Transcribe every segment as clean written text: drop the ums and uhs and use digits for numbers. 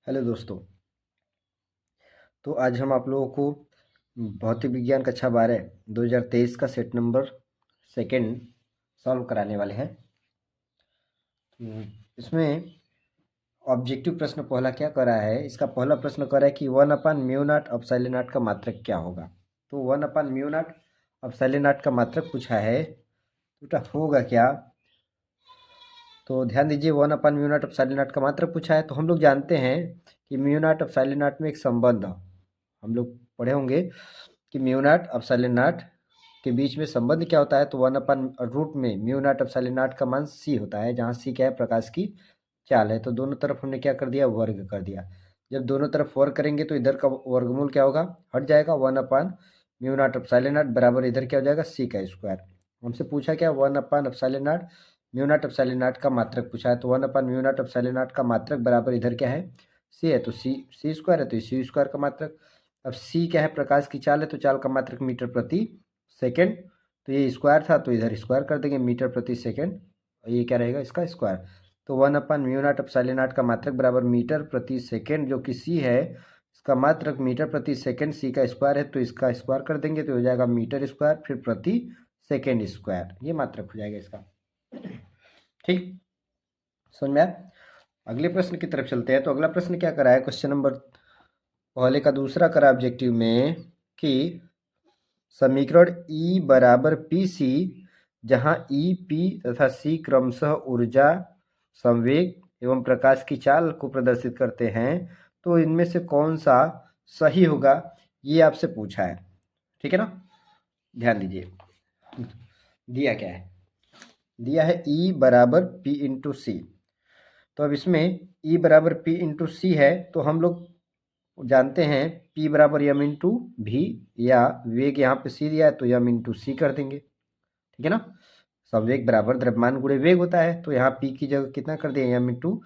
Hello दोस्तों। तो आज हम आप लोगों को भौतिक विज्ञान कक्षा 12 2023 का सेट नंबर सेकंड सॉल्व कराने वाले हैं। इसमें ऑब्जेक्टिव प्रश्न पहला क्या कर रहा है, इसका पहला प्रश्न कर रहा है कि 1/म्यू नॉट अपसाइलन नॉट का मात्रक क्या होगा। तो 1/म्यू नॉट अपसाइलन नॉट का मात्रक पूछा है, तो बेटा होगा क्या। तो ध्यान दीजिए, 1/म्यू नॉट अपसाइलन नॉट का मात्रक पूछा है। तो हम लोग जानते हैं कि म्यू नॉट अपसाइलन नॉट में एक संबंध हम लोग पढ़े होंगे कि म्यू नॉट अपसाइलन नॉट के बीच में संबंध क्या होता है। तो 1/रूट में म्यू नॉट अपसाइलन नॉट का मान सी होता है, जहाँ सी क्या है, प्रकाश की चाल है। तो दोनों तरफ हमने क्या कर दिया, वर्ग कर दिया। जब दोनों तरफ वर्ग करेंगे तो इधर का वर्गमूल क्या होगा, हट जाएगा। 1/म्यू नॉट अपसाइलन नॉट बराबर इधर क्या हो जाएगा, सी का स्क्वायर। हमसे पूछा क्या, 1/एप्सिलॉन naught mu naught epsilon naught का मात्रक पूछा है। तो 1/म्यू नॉट एप्सिलॉन नॉट का मात्रक बराबर इधर क्या है, सी है। तो सी स्क्वायर है, तो सी स्क्वायर का मात्रक। अब सी क्या है, प्रकाश की चाल है, तो चाल का मात्रक मीटर प्रति सेकेंड। तो ये स्क्वायर था, तो इधर स्क्वायर कर देंगे, मीटर प्रति सेकेंड। ये क्या रहेगा, इसका स्क्वायर। तो 1/म्यू नॉट एप्सिलॉन नॉट का मात्रक बराबर मीटर प्रति सेकेंड, जो कि सी है, इसका मात्रक मीटर प्रति सेकेंड, सी का स्क्वायर है, तो इसका स्क्वायर कर देंगे तो हो जाएगा मीटर स्क्वायर, फिर प्रति सेकेंड स्क्वायर, ये मात्रक हो जाएगा इसका। ठीक, समझ में आया। अगले प्रश्न की तरफ चलते हैं। तो अगला प्रश्न क्या करा है, क्वेश्चन नंबर पहले का दूसरा करा ऑब्जेक्टिव में कि समीकरण E बराबर पी सी, जहाँ E P तथा C क्रमशः ऊर्जा, संवेग एवं प्रकाश की चाल को प्रदर्शित करते हैं, तो इनमें से कौन सा सही होगा, ये आपसे पूछा है। ठीक है ना, ध्यान दीजिए। दिया क्या है, दिया है E बराबर P इंटू सी। तो अब इसमें E बराबर P इंटू सी है, तो हम लोग जानते हैं P बराबर यम इंटू भी, या वेग यहाँ पे सी दिया है तो यम इंटू सी कर देंगे। ठीक है ना, संवेग बराबर द्रव्यमान गुणे वेग होता है। तो यहाँ P की जगह कितना कर दिए, यम इंटू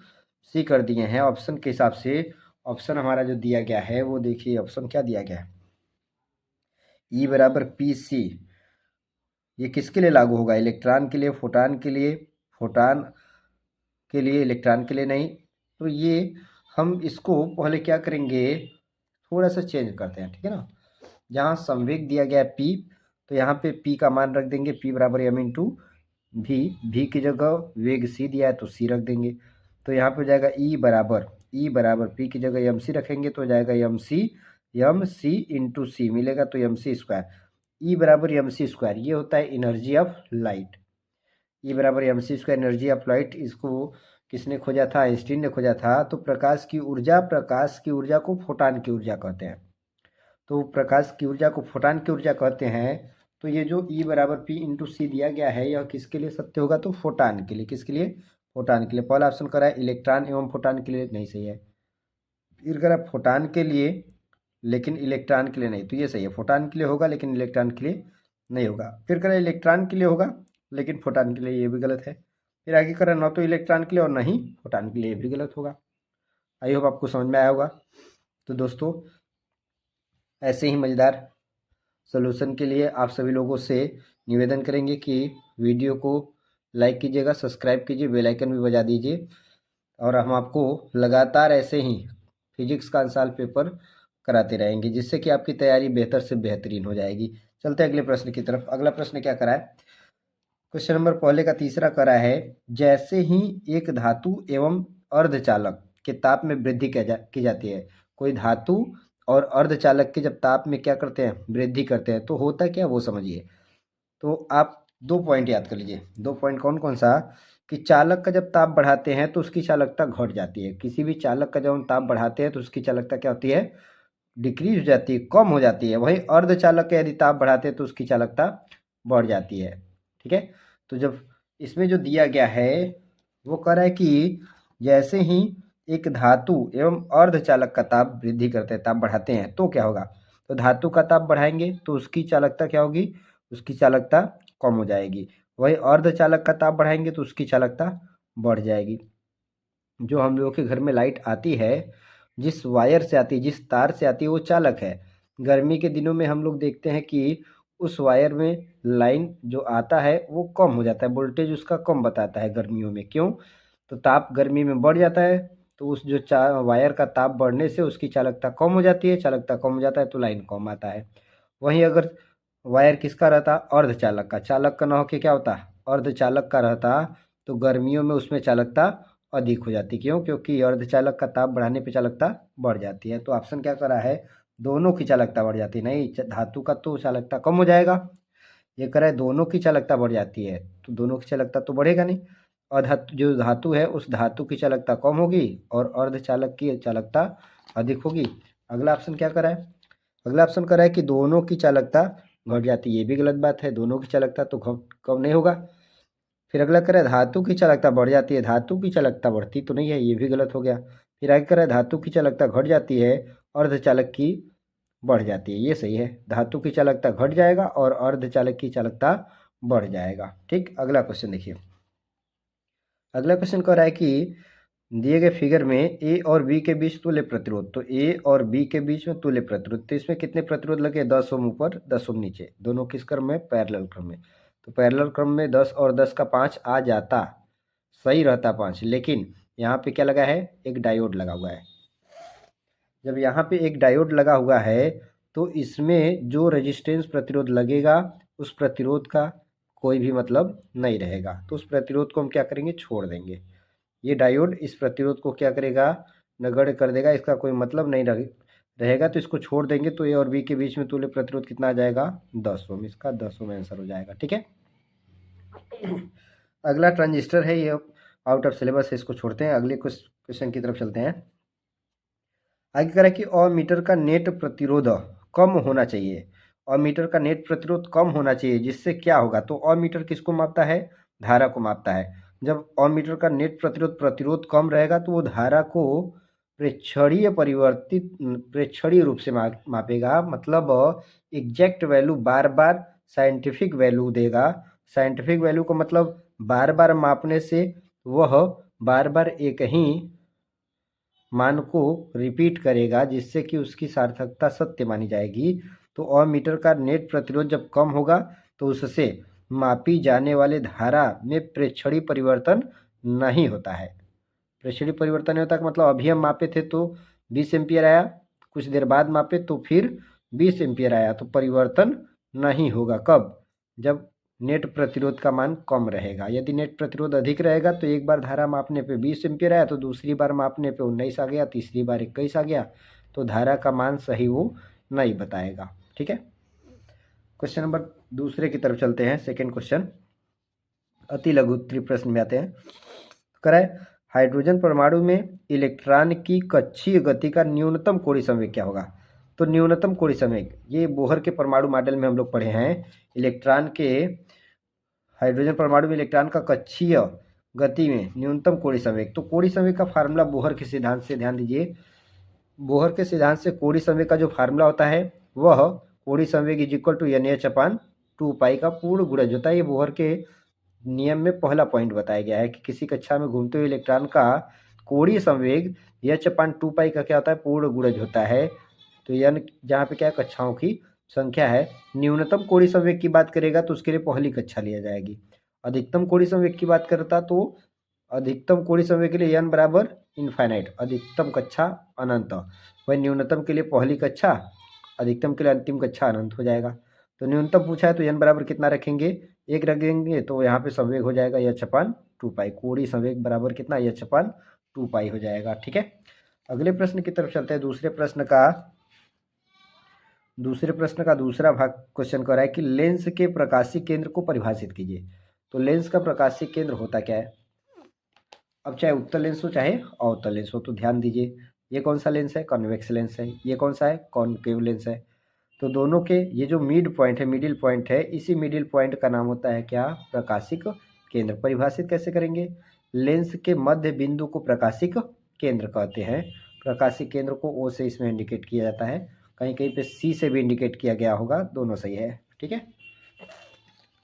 सी कर दिए हैं ऑप्शन के हिसाब से। ऑप्शन हमारा जो दिया गया है वो देखिए, ऑप्शन क्या दिया गया है, E बराबर पी सी। ये किसके लिए लागू होगा, इलेक्ट्रॉन के लिए, फोटान के लिए, फोटान के लिए, इलेक्ट्रॉन के लिए नहीं। तो ये हम इसको पहले क्या करेंगे, थोड़ा सा चेंज करते हैं। ठीक है ना, जहाँ संवेग दिया गया है P, तो यहाँ पे P का मान रख देंगे P बराबर यम इंटू भी की जगह वेग C दिया है तो C रख देंगे। तो यहाँ पे हो जाएगा E बराबर P की जगह यम सी रखेंगे तो हो जाएगा यम सी इंटू सी मिलेगा, तो यम सी स्क्वायर। E बराबर यम सी स्क्वायर, ये होता है एनर्जी ऑफ लाइट। E बराबर M C square energy of light, इसको किसने खोजा था, आइंस्टीन ने खोजा था। तो प्रकाश की ऊर्जा को फोटान की ऊर्जा कहते हैं। तो प्रकाश की ऊर्जा को फोटान की ऊर्जा कहते हैं। तो ये जो E बराबर पी इंटू सी दिया गया है, यह किसके लिए सत्य होगा, तो फोटान के लिए। किसके लिए, फोटान के लिए। पहला ऑप्शन करा है इलेक्ट्रॉन एवं फोटान के लिए, नहीं सही है। फिर करा फोटान के लिए लेकिन इलेक्ट्रॉन के लिए नहीं, तो ये सही है। फोटान के लिए होगा लेकिन इलेक्ट्रॉन के लिए नहीं होगा। फिर करा इलेक्ट्रॉन के लिए होगा लेकिन फोटान के लिए, ये भी गलत है। फिर आगे करा न तो इलेक्ट्रॉन के लिए और नहीं फोटान के लिए, ये भी गलत होगा। आई होप आपको समझ में आया होगा। तो दोस्तों, ऐसे ही मज़ेदार सॉल्यूशन के लिए आप सभी लोगों से निवेदन करेंगे कि वीडियो को लाइक कीजिएगा, सब्सक्राइब कीजिए, बेल आइकन भी बजा दीजिए। और हम आपको लगातार ऐसे ही फिजिक्स का आंसर पेपर कराते रहेंगे, जिससे कि आपकी तैयारी बेहतर से बेहतरीन हो जाएगी। चलते हैं अगले प्रश्न की तरफ। अगला प्रश्न क्या करा है, क्वेश्चन नंबर पहले का तीसरा करा है, जैसे ही एक धातु एवं अर्धचालक के ताप में वृद्धि की जाती है। कोई धातु और अर्धचालक के जब ताप में क्या करते हैं, वृद्धि करते हैं, तो होता क्या वो समझिए। तो आप दो पॉइंट याद कर लीजिए। दो पॉइंट कौन कौन सा, कि चालक का जब ताप बढ़ाते हैं तो उसकी चालकता घट जाती है। किसी भी चालक का जब हम ताप बढ़ाते हैं तो उसकी चालकता क्या होती है, डिक्रीज हो जाती है, कम हो जाती है। वहीं अर्धचालक का यदि ताप बढ़ाते हैं तो उसकी चालकता बढ़ जाती है। ठीक है, तो जब इसमें जो दिया गया है वो कह रहा है कि जैसे ही एक धातु एवं अर्धचालक का ताप वृद्धि करते हैं, ताप बढ़ाते हैं, तो क्या होगा, तो धातु का ताप बढ़ाएंगे तो उसकी चालकता क्या होगी, उसकी चालकता कम हो जाएगी। वहीं अर्धचालक का ताप बढ़ाएंगे तो उसकी चालकता बढ़ जाएगी। जो हम लोगों के घर में लाइट आती है, जिस वायर से आती है, जिस तार से आती है, वो चालक है। गर्मी के दिनों में हम लोग देखते हैं कि उस वायर में लाइन जो आता है वो कम हो जाता है, वोल्टेज उसका कम बताता है गर्मियों में। क्यों, तो ताप गर्मी में बढ़ जाता है, तो उस जो वायर का ताप बढ़ने से उसकी चालकता कम हो जाती है, चालकता कम हो जाता है तो लाइन कम आता है। वहीं अगर वायर किसका रहता, अर्धचालक का, चालक का ना होके क्या होता, अर्धचालक का रहता, तो गर्मियों में उसमें चालकता अधिक हो जाती। क्यों? क्योंकि अर्धचालक का ताप बढ़ाने पे चालकता बढ़ जाती है। तो ऑप्शन क्या करा है, दोनों की चालकता बढ़ जाती है। नहीं, धातु का तो चालकता कम हो जाएगा, ये कह रहा है दोनों की चालकता बढ़ जाती है, तो दोनों की चालकता तो बढ़ेगा नहीं। और धातु, जो धातु है उस धातु की चालकता कम होगी और अर्धचालक की चालकता अधिक होगी। अगला ऑप्शन क्या करा है, अगला ऑप्शन करा है कि दोनों की चालकता घट जाती है। ये भी गलत बात है, दोनों की चालकता तो कम नहीं होगा। फिर अगला करा है धातु की चालकता बढ़ जाती है, धातु की चालकता बढ़ती तो नहीं है, ये भी गलत हो गया। फिर आगे करा है धातु की चालकता घट जाती है, अर्धचालक की बढ़ जाती है, ये सही है। धातु की चालकता घट जाएगा और अर्धचालक की चालकता बढ़ जाएगा। ठीक, अगला क्वेश्चन देखिए। अगला क्वेश्चन कह रहा है कि दिए गए फिगर में ए और बी के बीच तुल्य प्रतिरोध, तो ए और बी के बीच में तुल्य प्रतिरोध, तो इसमें कितने प्रतिरोध लगे, 10 ओम ऊपर 10 ओम नीचे, दोनों किस क्रम में, पैरेलल क्रम में। तो पैरेलल क्रम में 10 और 10 का 5 आ जाता, सही रहता 5, लेकिन यहाँ पे क्या लगा है, एक डायोड लगा हुआ है। जब यहाँ पे एक डायोड लगा हुआ है तो इसमें जो रेजिस्टेंस प्रतिरोध लगेगा उस प्रतिरोध का कोई भी मतलब नहीं रहेगा, तो उस प्रतिरोध को हम क्या करेंगे, छोड़ देंगे। ये डायोड इस प्रतिरोध को क्या करेगा, नगण्य कर देगा, इसका कोई मतलब नहीं रहेगा, तो इसको छोड़ देंगे। तो ए और बी के बीच में तुल्य प्रतिरोध कितना आ जाएगा, 10 ओम, इसका 10 ओम आंसर हो जाएगा। ठीक है, अगला ट्रांजिस्टर है, ये आउट ऑफ सिलेबस है, इसको छोड़ते हैं, अगले क्वेश्चन की तरफ चलते हैं। आगे कह रहा है कि अमीटर का नेट प्रतिरोध कम होना चाहिए, अमीटर का नेट प्रतिरोध कम होना चाहिए, जिससे क्या होगा, तो अमीटर किसको मापता है, धारा को मापता है। जब अमीटर का नेट प्रतिरोध कम रहेगा तो वो धारा को प्रेक्षणीय रूप से मापेगा, मतलब एग्जैक्ट वैल्यू बार बार साइंटिफिक वैल्यू देगा। साइंटिफिक वैल्यू को मतलब बार बार मापने से वह बार बार एक ही मान को रिपीट करेगा, जिससे कि उसकी सार्थकता सत्य मानी जाएगी। तो अमीटर का नेट प्रतिरोध जब कम होगा तो उससे मापी जाने वाले धारा में प्रेक्षणीय परिवर्तन नहीं होता है। प्रेक्षणीय परिवर्तन नहीं होता, मतलब अभी हम मापे थे तो 20 एम्पियर आया, कुछ देर बाद मापे तो फिर 20 एम्पियर आया, तो परिवर्तन नहीं होगा। कब, जब नेट प्रतिरोध का मान कम रहेगा। यदि नेट प्रतिरोध अधिक रहेगा तो एक बार धारा मापने पे 20 एम्पियर आया तो दूसरी बार मापने पे 19 आ गया, तीसरी बार 21 आ गया, तो धारा का मान सही वो नहीं बताएगा। ठीक है, क्वेश्चन नंबर दूसरे की तरफ चलते हैं। सेकेंड क्वेश्चन अति लघु उत्तरीय प्रश्न में आते हैं। कराए, हाइड्रोजन परमाणु में इलेक्ट्रॉन की कक्षीय गति का न्यूनतम कोणीय संवेग क्या होगा। तो न्यूनतम कोणीय संवेग, ये बोहर के परमाणु मॉडल में हम लोग पढ़े हैं, इलेक्ट्रॉन के, हाइड्रोजन परमाणु में इलेक्ट्रॉन का कक्षीय गति में न्यूनतम कोणीय संवेग, तो कोणीय संवेग का फार्मूला बोहर के सिद्धांत से, ध्यान दीजिए, बोहर के सिद्धांत से कोणीय संवेग का जो फार्मूला होता है वह कोणीय संवेग इज इक्वल टू NH/2 का पूर्ण गुणज होता है। ये बोहर के नियम में पहला पॉइंट बताया गया है कि किसी कक्षा में घूमते हुए इलेक्ट्रॉन का कोणीय संवेग H/2 का क्या होता है, पूर्ण गुणज होता है। तो n जहाँ पे क्या कक्षाओं की संख्या है, न्यूनतम कोणीय संवेग की बात करेगा तो उसके लिए पहली कक्षा लिया जाएगी। अधिकतम कोणीय संवेग की बात करता तो अधिकतम कोणीय संवेग के लिए n बराबर इनफाइनाइट, अधिकतम कक्षा अनंत, वही न्यूनतम के लिए पहली कक्षा, अधिकतम के लिए अंतिम कक्षा अनंत हो जाएगा। तो न्यूनतम पूछा है तो n बराबर कितना रखेंगे, 1 रख देंगे, तो यहाँ पे संवेग हो जाएगा H/2, कोणीय संवेग बराबर कितना, H/2 हो जाएगा। ठीक है, अगले प्रश्न की तरफ चलते हैं। दूसरे प्रश्न का दूसरा भाग क्वेश्चन कर रहा है कि लेंस के प्रकाशीय केंद्र को परिभाषित कीजिए। तो लेंस का प्रकाशीय केंद्र होता क्या है। अब चाहे उत्तल लेंस हो चाहे अवतल लेंस हो, तो ध्यान दीजिए, ये कौन सा लेंस है, कॉन्वेक्स लेंस है, ये कौन सा है, कॉनकेव लेंस है। तो दोनों के ये जो मिड पॉइंट है, मिडिल पॉइंट है, इसी मिडिल पॉइंट का नाम होता है क्या, प्रकाशिक केंद्र। परिभाषित कैसे करेंगे, लेंस के मध्य बिंदु को प्रकाशिक केंद्र कहते हैं। प्रकाशिक केंद्र को ओ से इसमें इंडिकेट किया जाता है, कहीं कहीं पे सी से भी इंडिकेट किया गया होगा, दोनों सही है। ठीक है,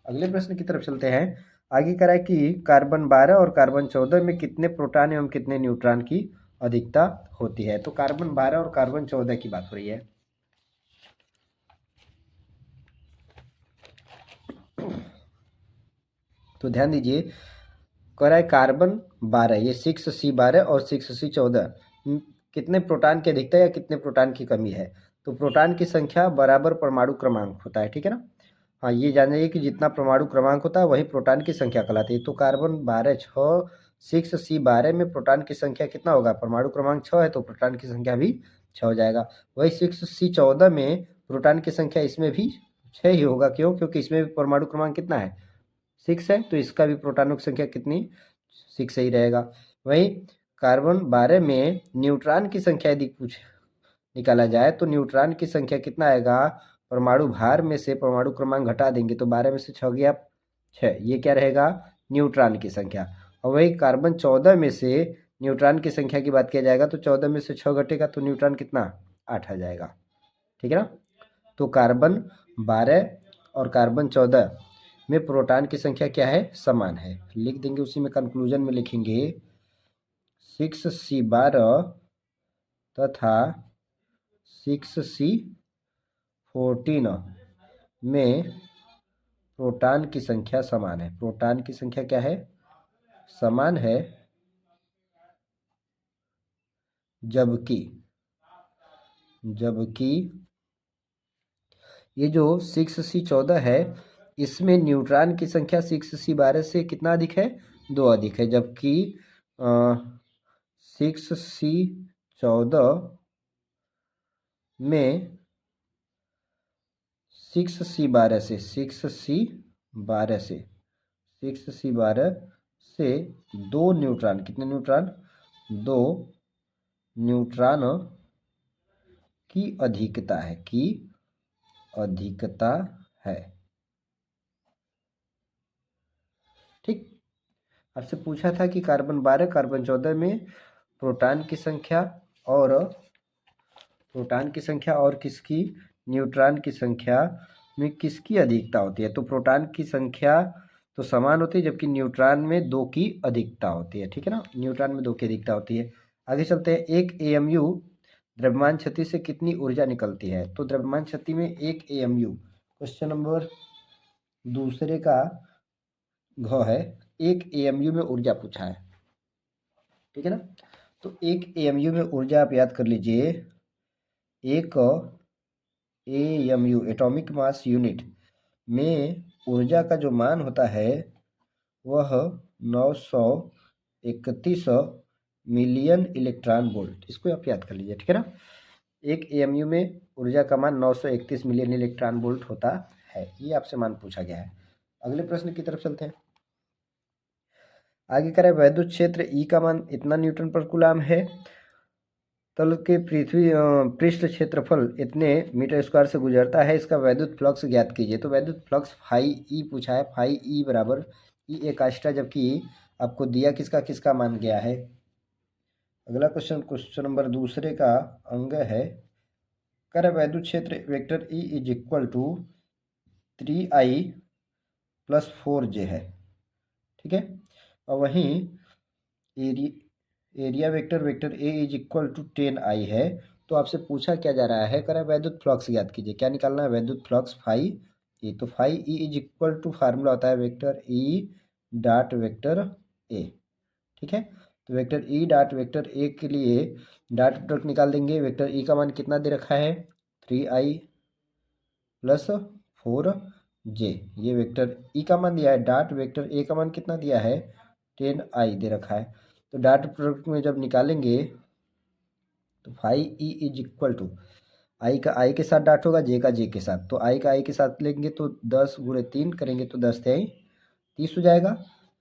अगले प्रश्न की तरफ चलते हैं। आगे करा है कि कार्बन 12 और कार्बन 14 में कितने प्रोटॉन एवं कितने न्यूट्रॉन की अधिकता होती है। तो कार्बन 12 और कार्बन 14 की बात हो रही है। तो ध्यान दीजिए, कह रहा है कार्बन 12, ये 6C12 और 6C14 कितने प्रोटॉन की अधिकता या कितने प्रोटॉन की कमी है। तो प्रोटॉन की संख्या बराबर परमाणु क्रमांक होता है, ठीक है ना। हाँ, ये जान जाइए कि जितना परमाणु क्रमांक होता है वही प्रोटॉन की संख्या कहलाती है। तो कार्बन 12 6, 6C12 में प्रोटॉन की संख्या कितना होगा, परमाणु क्रमांक 6 है तो प्रोटॉन की संख्या भी 6 हो जाएगा। वही 6C14 में प्रोटॉन की संख्या इसमें भी 6 ही होगा, क्यों, क्योंकि इसमें भी परमाणु क्रमांक कितना है, 6 है, तो इसका भी प्रोटॉनों की संख्या कितनी, 6 ही रहेगा। वही कार्बन 12 में न्यूट्रॉन की संख्या यदि पूछ निकाला जाए तो न्यूट्रॉन की संख्या कितना आएगा, परमाणु भार में से परमाणु क्रमांक घटा देंगे तो 12 में से 6 गया 6, ये क्या रहेगा, न्यूट्रॉन की संख्या। और वही कार्बन 14 में से न्यूट्रॉन की संख्या की बात किया जाएगा तो 14 में से 6 घटेगा तो न्यूट्रॉन कितना, 8 आ जाएगा, ठीक है ना। तो कार्बन 12 और कार्बन 14 में प्रोटॉन की संख्या क्या है, समान है। लिख देंगे, उसी में कंक्लूजन में लिखेंगे 6C12 तथा 6C14 में प्रोटॉन की संख्या समान है। प्रोटॉन की संख्या क्या है, समान है, जबकि ये जो 6C14 है इसमें न्यूट्रॉन की संख्या 6C12 से कितना अधिक है, 2 अधिक है। जबकि 6C14 में 6C12 से 2 न्यूट्रॉन, कितने न्यूट्रॉन, 2 न्यूट्रॉन की अधिकता है, ठीक। आपसे पूछा था कि कार्बन 12 कार्बन 14 में प्रोटॉन की संख्या और किसकी, न्यूट्रॉन की संख्या में किसकी अधिकता होती है। तो प्रोटॉन की संख्या तो समान होती है जबकि न्यूट्रॉन में 2 की अधिकता होती है, ठीक है ना, न्यूट्रॉन में 2 की अधिकता होती है। आगे चलते हैं, एक AMU द्रव्यमान छत्ती से कितनी ऊर्जा निकलती है। तो द्रव्यमान छत्ती में एक AMU, क्वेश्चन नंबर दूसरे का घ है, एक AMU में ऊर्जा पूछा है, ठीक है ना। तो एक AMU में ऊर्जा आप याद कर लीजिए, एक AMU एटॉमिक मास यूनिट में ऊर्जा का जो मान होता है वह 931 मिलियन इलेक्ट्रॉन वोल्ट, इसको आप याद कर लीजिए, ठीक है ना। एक AMU में ऊर्जा का मान 931 मिलियन इलेक्ट्रॉन वोल्ट होता है, ये आपसे मान पूछा गया है। अगले प्रश्न की तरफ चलते हैं। आगे करें, वैद्युत क्षेत्र E का मान इतना न्यूटन पर कूलम है, तल के पृथ्वी पृष्ठ क्षेत्रफल इतने मीटर स्क्वायर से गुजरता है, इसका वैद्युत फ्लक्स ज्ञात कीजिए। तो वैद्युत फ्लक्स फाई ई पूछा है, फाई ई बराबर ई एक आस्टा, जबकि आपको दिया किसका मान गया है। अगला क्वेश्चन नंबर दूसरे का अंग है, कर वैद्युत क्षेत्र vector E is equal to 3I + 4J है, ठीक है। और वहीं area vector A is equal to 10I है। तो आपसे पूछा क्या जा रहा है, करें वैद्युत फ्लक्स याद कीजिए, क्या निकालना है, वैद्युत फ्लक्स फाई ई। तो phi E is equal to formula होता है vector E dot vector A, ठीक है। तो vector E dot vector A के लिए डॉट प्रोडक्ट निकाल देंगे। वेक्टर ई का मान कितना दे रखा है, 3I + 4J, ये वेक्टर ई का मान दिया है। डॉट वेक्टर ए का मान कितना दिया है, 10I दे रखा है। तो डॉट प्रोडक्ट में जब निकालेंगे तो phi E is equal to I का आई के साथ डॉट होगा, जे का जे के साथ, तो आई का आई के साथ लेंगे तो 10 × 3 करेंगे तो 10 × 30 हो जाएगा।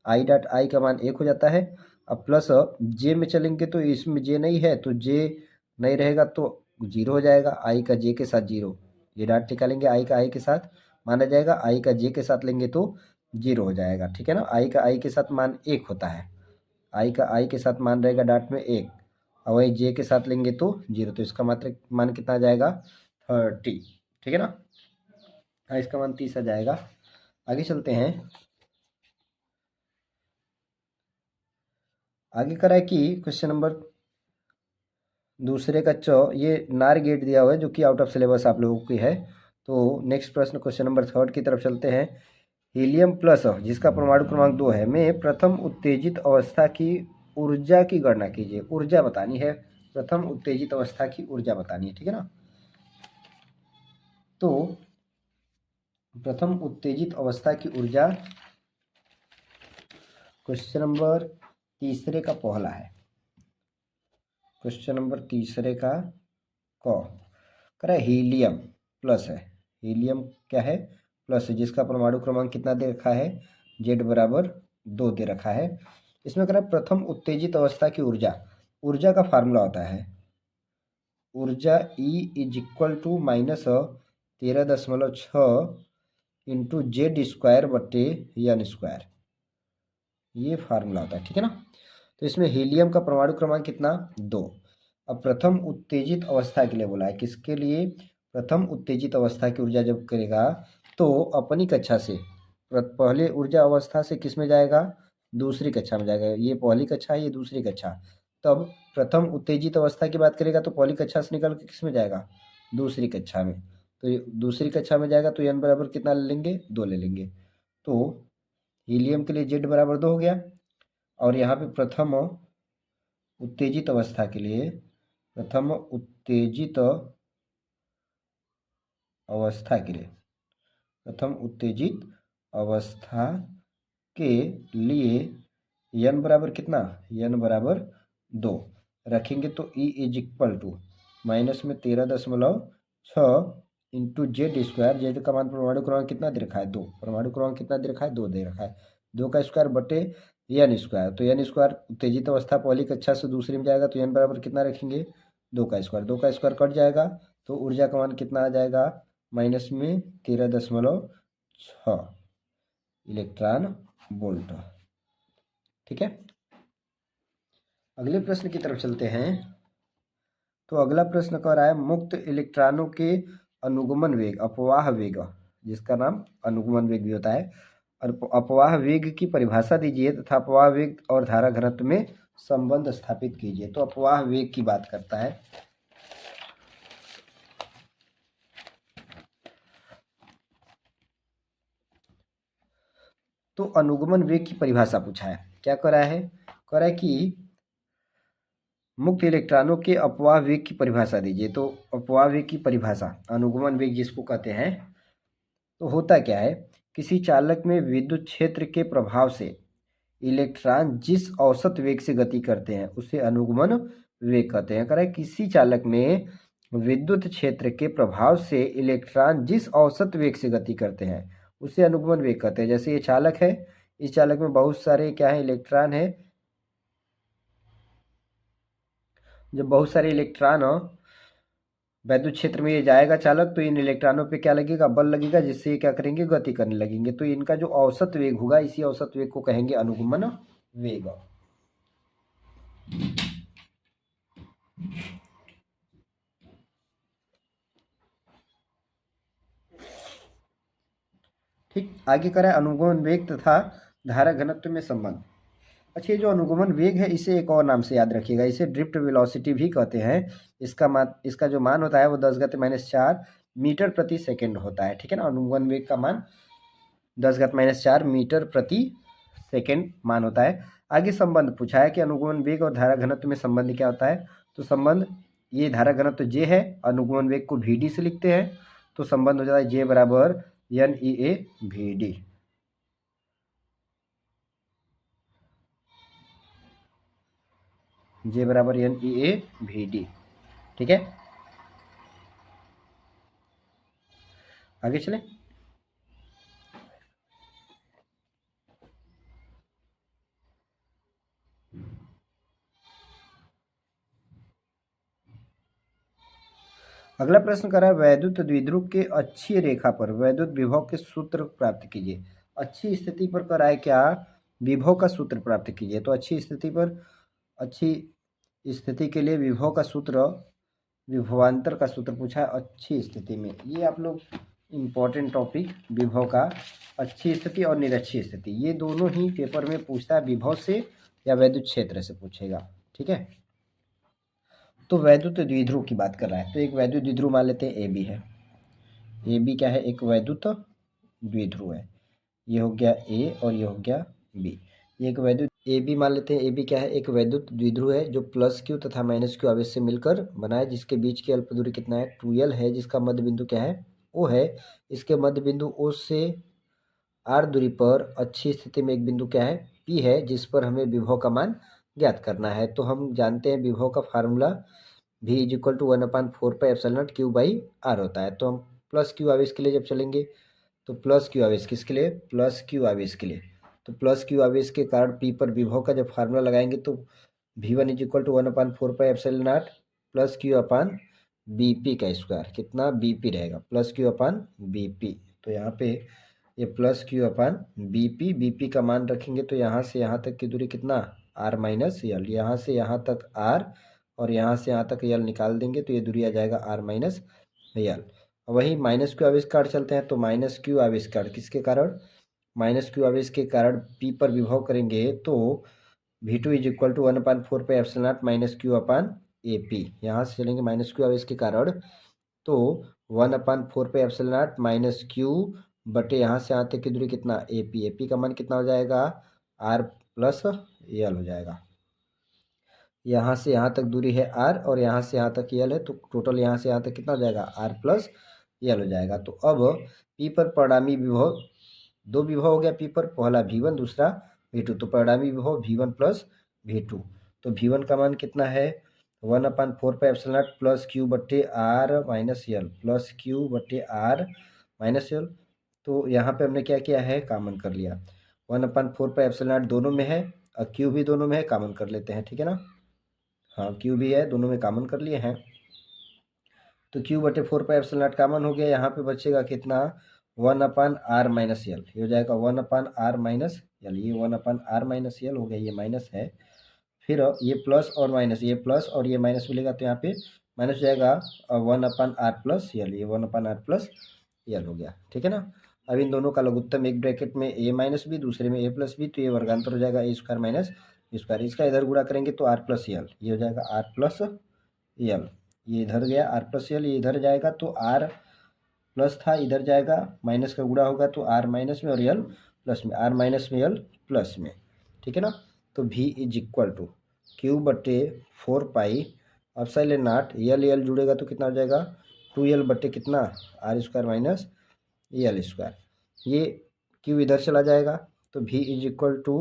आई डॉट आई का मान 1 हो जाता है। अब प्लस जे में चलेंगे तो इसमें जे नहीं है तो जे नहीं रहेगा तो 0 हो जाएगा, आई का जे के साथ 0, ये डॉट निकालेंगे आई का आई के साथ माना जाएगा, आई का जे के साथ लेंगे तो 0 हो जाएगा, ठीक है ना। आई का आई के साथ मान 1 होता है, आई का आई के साथ मान रहेगा डॉट में 1, और वही जे के साथ लेंगे तो 0, तो इसका मात्र मान कितना आ जाएगा, 30, ठीक है ना। हाँ, इसका मान 30 आ जाएगा। आगे चलते हैं, आगे करा है कि क्वेश्चन नंबर दूसरे का ये नार गेट दिया हुआ है जो कि आउट ऑफ सिलेबस आप लोगों की है। तो नेक्स्ट प्रश्न क्वेश्चन नंबर 3 की तरफ चलते हैं। हीलियम प्लस जिसका परमाणु क्रमांक 2 है में प्रथम उत्तेजित अवस्था की ऊर्जा की गणना कीजिए। ऊर्जा बतानी है, प्रथम उत्तेजित अवस्था की ऊर्जा बतानी है, ठीक है ना। तो प्रथम उत्तेजित अवस्था की ऊर्जा क्वेश्चन नंबर तीसरे का पहला है। क्वेश्चन नंबर तीसरे का हीलियम प्लस है। हीलियम क्या है? प्लस है, जिसका परमाणु क्रमांक कितना दे रखा है? Z बराबर 2 दे रखा है। इसमें प्रथम उत्तेजित अवस्था की ऊर्जा, ऊर्जा का फार्मूला होता है ऊर्जा E is equal to -13.6 into Z² बटे N², ये फार्मूला होता है, ठीक है ना। तो इसमें हीलियम का परमाणु क्रमांक कितना? 2। अब प्रथम उत्तेजित अवस्था के लिए बोला है, किसके लिए? प्रथम उत्तेजित अवस्था की ऊर्जा जब करेगा तो अपनी कक्षा से पहले ऊर्जा अवस्था से किस में जाएगा? दूसरी कक्षा में जाएगा। ये पहली कक्षा है, ये दूसरी कक्षा। तब प्रथम उत्तेजित अवस्था की बात करेगा तो पहली कक्षा से निकल के किस में जाएगा? दूसरी कक्षा में। तो ये दूसरी कक्षा में जाएगा तो n बराबर कितना ले लेंगे? 2 ले लेंगे। तो हीलियम के लिए Z बराबर 2 हो गया। और यहाँ पे प्रथम उत्तेजित अवस्था के लिए, प्रथम उत्तेजित अवस्था के लिए, प्रथम उत्तेजित अवस्था के लिए n बराबर कितना? n बराबर 2 रखेंगे तो E is equal to -13.6 into Z²। Z का मान परमाणु क्रमांक कितना दे रखा है? 2। परमाणु क्रमांक कितना दे रखा है? 2 दे रखा है। 2 का स्क्वायर बटे N²। तो N² उत्तेजित अवस्था पहली कक्षा से दूसरी में जाएगा तो n बराबर कितना रखेंगे? 2 का स्क्वायर। 2 का स्क्वायर कट जाएगा तो ऊर्जा का मान कितना आ जाएगा? -13.6 इलेक्ट्रॉन वोल्ट, ठीक है। अगले प्रश्न की तरफ चलते हैं। तो अगला प्रश्न कह रहा है मुक्त इलेक्ट्रॉनों के अनुगमन वेग, अपवाह वेग, जिसका नाम अनुगमन वेग भी होता है, और अपवाह वेग की परिभाषा दीजिए तथा अपवाह वेग और धारा घनत्व में संबंध स्थापित कीजिए। तो अपवाह वेग की बात करता है। तो अनुगमन वेग की परिभाषा पूछा है। क्या कह रहा है? कह रहा है कि मुक्त इलेक्ट्रॉनों के अपवाह वेग की परिभाषा दीजिए। तो अपवाह वेग की परिभाषा, अनुगमन वेग जिसको कहते हैं, तो होता क्या है? किसी चालक में विद्युत क्षेत्र के प्रभाव से इलेक्ट्रॉन जिस औसत वेग से गति करते हैं उसे अनुगमन वेग कहते हैं। कह रहा है किसी चालक में विद्युत क्षेत्र के प्रभाव से इलेक्ट्रॉन जिस औसत वेग से गति करते हैं उसे अनुगमन वेग कहते हैं। जैसे ये चालक है, इस चालक में बहुत सारे क्या है? इलेक्ट्रॉन है। जब बहुत सारे इलेक्ट्रॉन वैद्युत क्षेत्र में ये जाएगा चालक, तो इन इलेक्ट्रॉनों पे क्या लगेगा? बल लगेगा, जिससे ये क्या करेंगे? गति करने लगेंगे। तो इनका जो औसत वेग होगा, इसी औसत वेग को कहेंगे अनुगमन वेग। ठीक, आगे करें अनुगमन वेग तथा धारा घनत्व में संबंध। अच्छा, ये जो अनुगमन वेग है इसे एक और नाम से याद रखिएगा, इसे ड्रिफ्ट वेलोसिटी भी कहते हैं। इसका जो मान होता है वो 10⁻⁴ मीटर प्रति सेकेंड होता है, ठीक है ना। अनुगमन वेग का मान 10⁻⁴ मीटर प्रति सेकेंड मान होता है। आगे संबंध पूछा है कि अनुगमन वेग और धारा घनत्व में संबंध क्या होता है। तो संबंध, ये धारा घनत्व J है, अनुगमन वेग को VD से लिखते हैं, तो संबंध हो जाता है J बराबर NEA VD। J बराबर NEA VD, ठीक है। आगे चलें। अगला प्रश्न कर रहा है वैद्युत द्विध्रुव के अक्षीय रेखा पर वैद्युत विभव के सूत्र प्राप्त कीजिए। अच्छी स्थिति पर कर रहा है क्या? विभव का सूत्र प्राप्त कीजिए। तो अच्छी स्थिति पर, अच्छी स्थिति के लिए विभव का सूत्र, विभवांतर का सूत्र पूछा है अच्छी स्थिति में। ये आप लोग इम्पोर्टेंट टॉपिक, विभव का अच्छी स्थिति और निरक्षीय स्थिति, ये दोनों ही पेपर में पूछता है, विभव से या वैद्युत क्षेत्र से पूछेगा, ठीक है। तो वैद्युत द्विध्रुव की बात कर रहा है, तो एक वैद्युत द्विध्रुव मान लेते हैं AB है। AB क्या है? एक वैद्युत द्विध्रुव है। ये हो गया ए और ये हो गया बी। ये एक वैद्युत ए बी मान लेते हैं। ए बी क्या है, एक वैद्युत द्विध्रुव है जो प्लस क्यू तथा माइनस क्यू आवेश से मिलकर बना है, जिसके बीच की अल्प दूरी कितना है, 2l है, जिसका मध्य बिंदु क्या है, ओ है। इसके मध्य बिंदु ओ से आर दूरी पर अच्छी स्थिति में एक बिंदु क्या है, पी है, जिस पर हमें विभव का मान ज्ञात करना है। तो हम जानते हैं विभव का formula v is equal to 1/4 Q by R होता है। तो हम प्लस क्यू आवेश के लिए जब चलेंगे तो प्लस क्यू आवेश किसके लिए, प्लस क्यू आवेश के लिए, तो प्लस क्यू आवेश के कारण पी पर विभव का जब फार्मूला लगाएंगे तो v1 is equal to 1/4 plus Q upon B P का स्क्वायर, कितना बी पी रहेगा, plus Q upon B P. तो यहाँ पे ये plus Q upon B P का मान रखेंगे तो यहाँ से यहाँ तक की दूरी कितना, आर माइनस यल, यहाँ से यहाँ तक आर और यहाँ से यहाँ तक यल निकाल देंगे तो ये दूरी आ जाएगा आर माइनस यल। वही माइनस क्यू आविष्कार चलते हैं तो माइनस क्यू आविष्कार किसके कारण, माइनस क्यू आवेश के कारण पी पर विभव करेंगे तो v2 is equal to 1/4 minus Q upon A P. यहाँ से चलेंगे माइनस क्यू आवेश के कारण तो 1/4 माइनस क्यू बटे यहाँ से यहाँ तक की दूरी कितना, ए पी का मान कितना हो जाएगा, आर प्लस यल हो जाएगा। यहाँ से यहाँ तक दूरी है आर और यहाँ से यहाँ तक यल है तो टोटल यहाँ से यहाँ तक कितना हो जाएगा, आर प्लस यल हो जाएगा। तो अब पी पर परिणामी विभव, दो विभव हो गया पी पर, पहला v1 दूसरा v2, तो परिणामी विभव v1 प्लस v2। तो v1 का मान कितना है 1/4 प्लस क्यू बट्टे R minus L, plus Q बट्टे आर माइनस यल। तो यहाँ पे हमने क्या किया है, कॉमन कर लिया, 1/4 दोनों में है और क्यू भी दोनों में है, कॉमन कर लेते हैं, ठीक है ना। हाँ क्यू भी है, दोनों में कॉमन कर लिए हैं तो क्यू बटे 4 कॉमन हो गया। यहाँ पे बचेगा कितना, 1/r माइनस यल, ये हो जाएगा 1/r माइनस यल, ये 1/r माइनस यल हो गया, ये माइनस है, फिर ये प्लस और माइनस, ये प्लस और ये माइनस मिलेगा तो यहाँ पे माइनस हो जाएगा 1/r प्लस यल, ये 1/r प्लस यल हो गया, ठीक है ना। अब इन दोनों का लघुत्तम एक ब्रैकेट में a माइनस बी, दूसरे में a प्लस बी, तो ये वर्गांतर हो जाएगा a square minus B square. इसका इधर गुणा करेंगे तो r प्लस यल, ये हो जाएगा r प्लस यल, ये इधर गया आर प्लस यल, ये इधर जाएगा तो आर प्लस था, इधर जाएगा माइनस का गुणा होगा तो आर माइनस में और यल प्लस में, आर माइनस में यल प्लस में, ठीक है ना। तो v is equal to Q बटे 4 एप्सिलॉन नॉट, यल यल जुड़ेगा तो कितना हो जाएगा 2l बटे कितना, R square minus L square. ये क्यू इधर चला जाएगा तो v is equal to